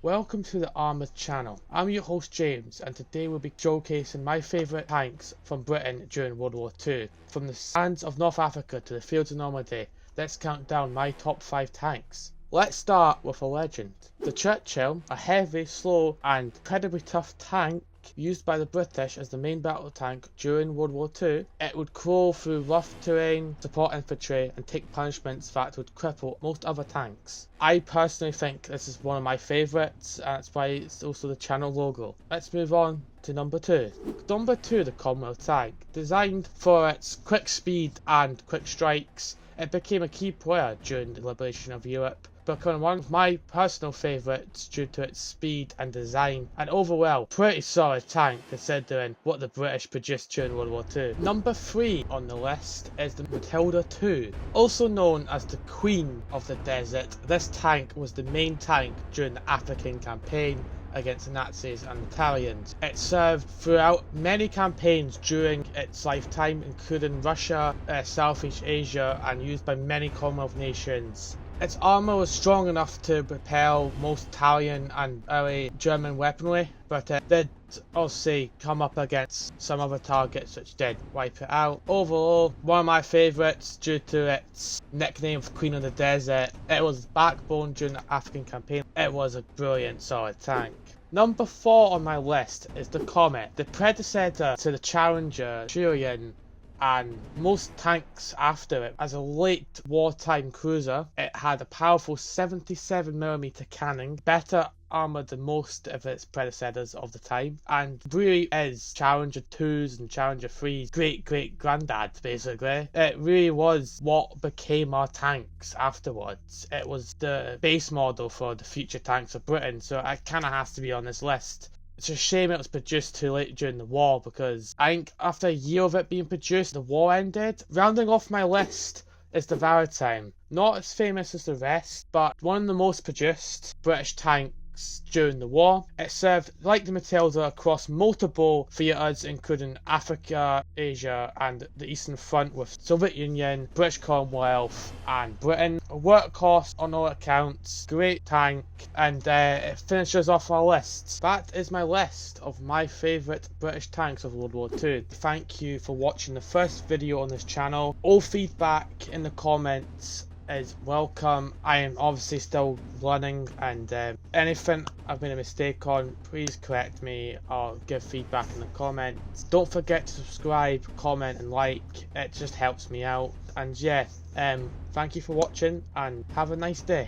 Welcome to the Armoured channel. I'm your host James, and today we'll be showcasing my favourite tanks from Britain during World War II. From the sands of North Africa to the fields of Normandy, let's count down my top 5 tanks. Let's start with a legend. The Churchill, a heavy, slow and incredibly tough tank used by the British as the main battle tank during World War II. It would crawl through rough terrain, support infantry and take punishments that would cripple most other tanks. I personally think this is one of my favourites, and that's why it's also the channel logo. Let's move on to number 2. Number 2, the Cromwell tank. Designed for its quick speed and quick strikes, it became a key player during the liberation of Europe, becoming one of my personal favourites due to its speed and design, and overall pretty solid tank considering what the British produced during World War II. Number 3 on the list is the Matilda II. Also known as the Queen of the Desert, this tank was the main tank during the African campaign against the Nazis and Italians. It served throughout many campaigns during its lifetime, including Russia, Southeast Asia, and used by many Commonwealth nations. Its armour was strong enough to repel most Italian and early German weaponry, but it did also come up against some other targets which did wipe it out. Overall, one of my favourites due to its nickname of Queen of the Desert. It was backbone during the African campaign. It was a brilliant solid tank. Number 4 on my list is the Comet, the predecessor to the Challenger, Churchill, and most tanks after it. As a late wartime cruiser, it had a powerful 77mm cannon, better armoured than most of its predecessors of the time, and really is Challenger 2s and Challenger 3s great granddad basically. It really was what became our tanks afterwards. It was the base model for the future tanks of Britain, so it kinda has to be on this list. It's a shame it was produced too late during the war, because I think after a year of it being produced, the war ended. Rounding off my list is the Maritime. Not as famous as the rest, but one of the most produced British tanks during the war. It served, like the Matilda, across multiple theatres including Africa, Asia and the Eastern Front with Soviet Union, British Commonwealth and Britain. A workhorse on all accounts, great tank, and it finishes off our list. That is my list of my favourite British tanks of World War II. Thank you for watching the first video on this channel. All feedback in the comments is welcome. I am obviously still learning, and anything I've made a mistake on, please correct me or give feedback in the comments. Don't forget to subscribe, comment and like, it just helps me out. And yeah, thank you for watching and have a nice day.